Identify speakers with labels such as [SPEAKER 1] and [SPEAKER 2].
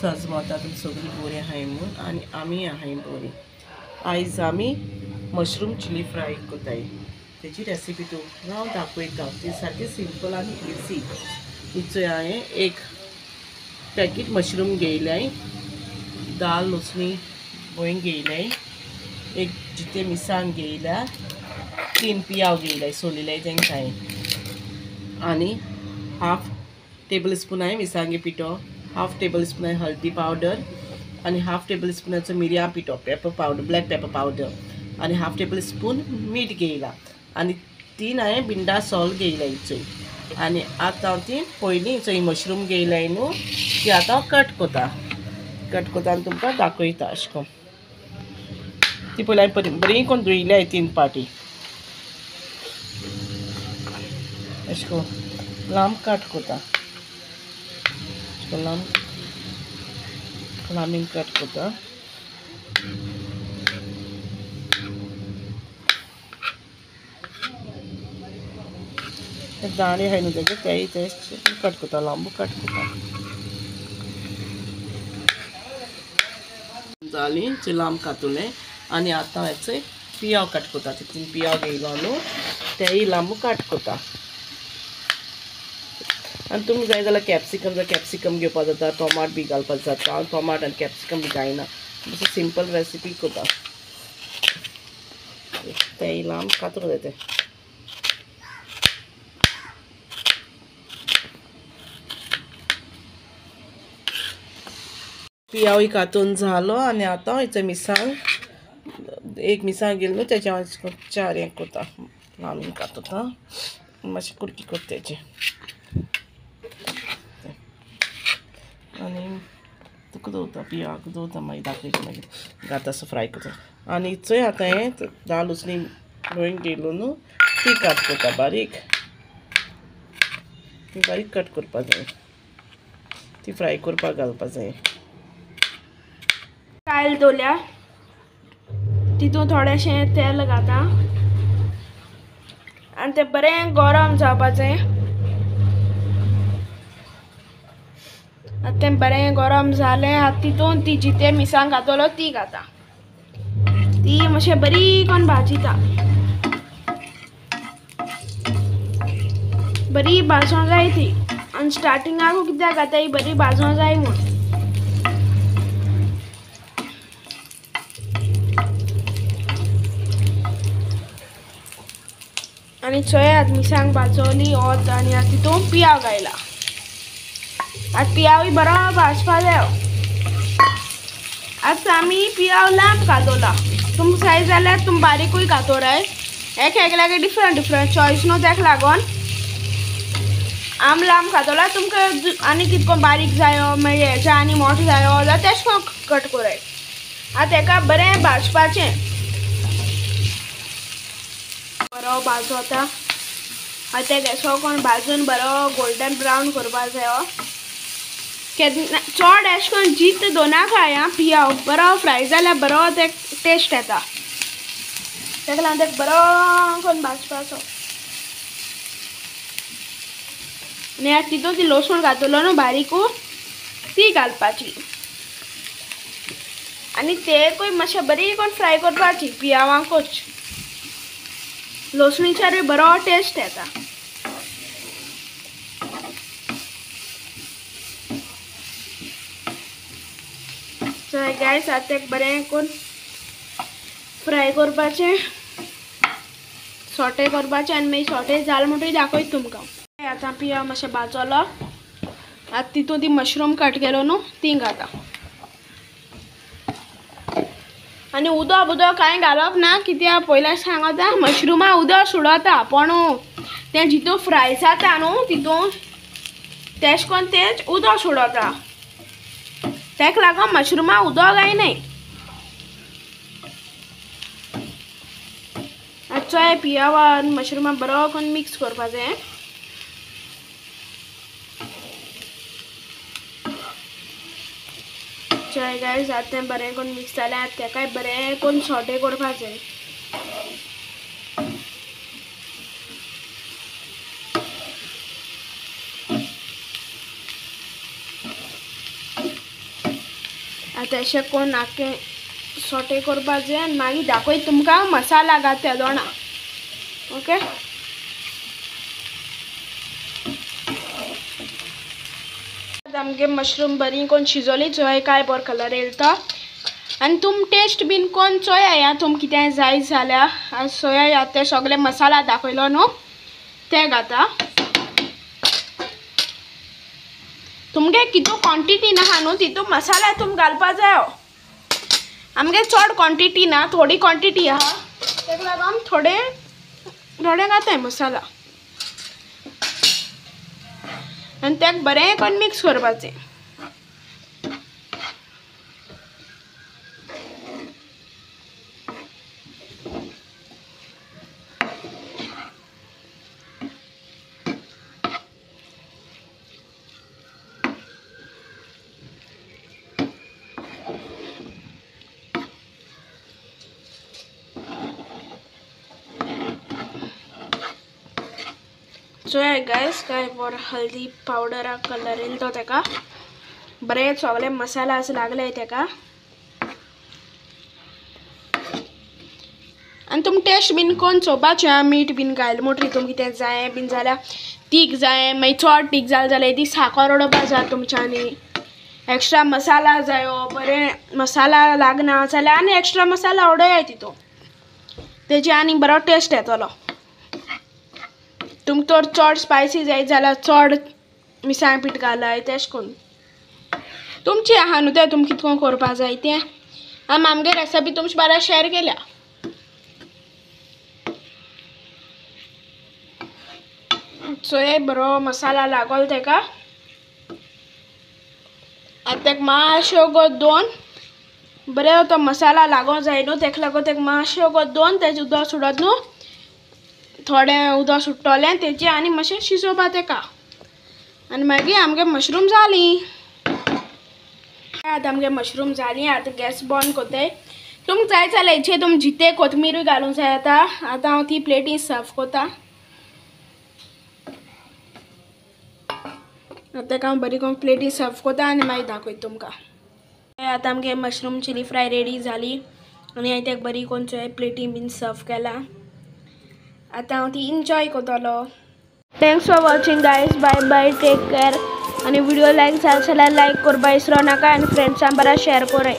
[SPEAKER 1] सजमता तुम सगळीं बरी आहाय म्हूण आनी आमी आहाय बरी। आयज आमी मशरूम चिली फ्राय कोताय। तेजी रेसिपी तुमकां हांव दाखयता। ती सारकी सिंपल आनी इजी। हिचो हांवें एक पॅकेट मशरूम घेयल्याय, दाल लसणी बोईंग घेयल्याय, एक जिते मिरसांग घेयल्या, 3 पियाव घेयल्याय सोलिल्याय तेंकां हांवें, आनी हाफ टेबल स्पून हांवें मिरसांगे पिठो, हाफ टेबल स्पून हांवें हळदी पावडर, आनी हाफ टेबल स्पूनाचो मिरयां पिठो, pepper powder, black pepper powder, आनी हाफ टेबल स्पून मीठ घेयला, आनी 3 हांवें बिंडा सॉल्ट घेयलाय हिचोय। आनी आतां हांव ती पयलीं हिचोय मशरूम घेयलाय न्हू, ती आतां हांव कट कोता आनी तुमकां दाखयता अशें करून। ती पयलीं हांवें बरी करून धुयल्याय 3 पाटी अशें करून लांब कट कोता, लांबीन कट कोता। दाणे आहाय न्हू तेजे तेय कट कोता, लांब कट कोता। जालीं चे लांब कातुलें आनी आतां हेचो पियाव कट कोता। 3 पियाव घेयलो न्हू, तेय लांब कट कोता। आनी तुमकां जाय जाल्यार कॅप्सिकम घेवपा जाता, टोमाट बी घालपाक जाता। हांव टोमाट आनी कॅप्सिकम बी घायना, मातशें सिंपल रेसिपी कोता। तेय लांब कातूंक जाय ते। पियाव कातून जालो आनी आतां हेचो मिरसांग एक मिरसांग घेयलो न्हू, तेजे हांव 4 हें कोता, लांबीन कातोता, मातशें कुडकी कोता तेजे। आनी तुका दवरता पियाक दवरता, मागीर दाखयता, मागीर घातासो फ्राय कोता। आनी हिचोय आतां हें दाल उसणी बोईंग घेयलो न्हू, ती कट कोता बारीक कट करपा जाय, ती फ्राय करपाक घालपा जाय।
[SPEAKER 2] कायल दवरल्या, तितून थोडेशें तेल घाता आनी तें बरें गरम जावपाचें। आतां तें बरें गरम जालें, आतां तितून ती जिते मिरसांग घातलो ती घाता, ती मातशें बरी करून भाजिता, बरी भाजों जाय ती। आनी स्टार्टिंगाकू कित्याक घाता ही बरी भाजों जाय म्हूण। आनी चोय आतां मिरसांग भाजोली वोत आनी आतां तितून पियाव घायला। आतां पियावूय बरो भाजपा जायो। आतां आमी पियाव लांब कातोला, तुमकां जाय जाल्यार तुम बारीकूय कातोराय, एक डिफरंट चॉयस न्हू, तेका लागोन आम लांब कातोला। तुमकां आनी कितको बारीक जायो, मागीर हेच्या आनी मोठो जायो जाल्यार तेश कोन्न कट कोराय। आतां तेका बरें भाजपाचें, बरो भाजोता। आतां ते गॅसो कोण भाजून बरो गोल्डन ब्रावन करपा जायो। चड एश कोन्न जीत दोनाका आं पियाव, बरो फ्राय जाल्यार बरो ते टेस्ट येता, तेका लागून तेका बरो करून भाजपाचो। आनी आतां तितून ती लसूण घातलो न्हू बारीकू, ती घालपाची आनी तेकूय मातशें बरी करून फ्राय करपाची पियावांकूच। लसणीच्यारूय बरो टेस्ट येता। सो गायस आतां तेका बरें करून फ्राय करपाचें, सोटे करपाचें आनी मागीर सोटे जाल म्हणटूय दाखयता तुमकां। आतां पियाव मातशें भाजलो, आतां तितून ती मशरूम कट केलो न्हू ती घाता। आनी उदक कांय घालप ना, कित्याक पयलें सांगता मशरुमा उदक सुडोता, पण तें जितून फ्राय जाता न्हू तितून तेश कोन्न तें उदक सुडोता, तेका लागोन मशरुमा उदक जायनाय। आतां पियावा आनी मशरुमा बरो करून मिक्स करपा जाय। चाय गायस आतां बरें करून मिक्स जालें, आतां तेकाय बरें करून सोटे करपा जाय। आतां अशें करून आख्खें सोटे करपाचें आनी मागीर दाखयत तुमकां मसाला घात दोणा. ओके. आमगे मशरूम बरी कोण शिजोली चोय काय बरो कलर येयलो आनी तुम टेस्ट बीन कोण चोया तुम कितें जाय जाल्यार सोया ते सगळे मसाला दाखयलो न्हू ते घाता. तुमगे कितू क्वॉन्टिटी नाहा न्हू तितू मसाला तुम घालपा जायो. आमगे चड क्वॉन्टिटी ना थोडी क्वॉन्टिटी आहा तेका लागून थोडे घाताय मसाला आनी तेका बरें करून मिक्स करपाचें. सो गायस काय बर हल्दी पावडर कलर येल तो तेका बरें सगळे मसाला लागले तेका आनी तुम टेस्ट बीन कोण चोवपाचें मीठ बीन घायल मोटरी तुम कितें जाय बीन जाल्यार तीख जाय मागीर चड तीख जाल जाल्यार ती साखर उडोवपा जाय तुमच्यांनी. एक्स्ट्रा मसाला जायो बरें मसाला लागना जाल्यार आनी एक्स्ट्रा मसाला उडोयाय तितू तेजी आनी बरो टेस्ट येतलो. तुमकां तर चड स्पायसी जाय जाल्यार चड मिरसांग पीठ घालाय तेश कोन्न तुमची आहा न्हू तें तुम कितको करपा जाय तें. आमगे रेसिपी तुमचे बारा शेअर केल्या. सो हे बरो मसाला लागोल तेका आतां तेका मातशें गो दोन बरें तो मसाला लागो जाय न्हू तेका लागून तेका मातशें गो दोन तेजें उदक सुडोत न्हू थोडें उदक सुट्टोलें तेजें आनी मातशें शिजोवपा तेका आनी मागीर आमगे मशरूम जालीं. आतां आमगे मशरूम जालीं आतां गॅस बंद कोत्ताय. तुमकां जाय जाल्यार हेचेर तुम जितें कोथमीरूय घालूंक जाय. आतां हांव ती प्लेटीन सर्व कोता. तेका हांव बरी करून प्लेटीन सर्व कोता आनी मागीर दाखयता तुमकां. आतां आमगे मशरूम चिली फ्राय रेडी जाली आनी हांवें तेका बरी करून प्लेटीन बीन सर्व केला. आतां हांव ती एन्जॉय कोतलो. Thanks for watching guys. Bye bye take care. आनी व्हिडिओ लायक जाल जाल्यार लायक करपा विसरो नाका आनी फ्रेंड्सां बरा शेअर कोराय.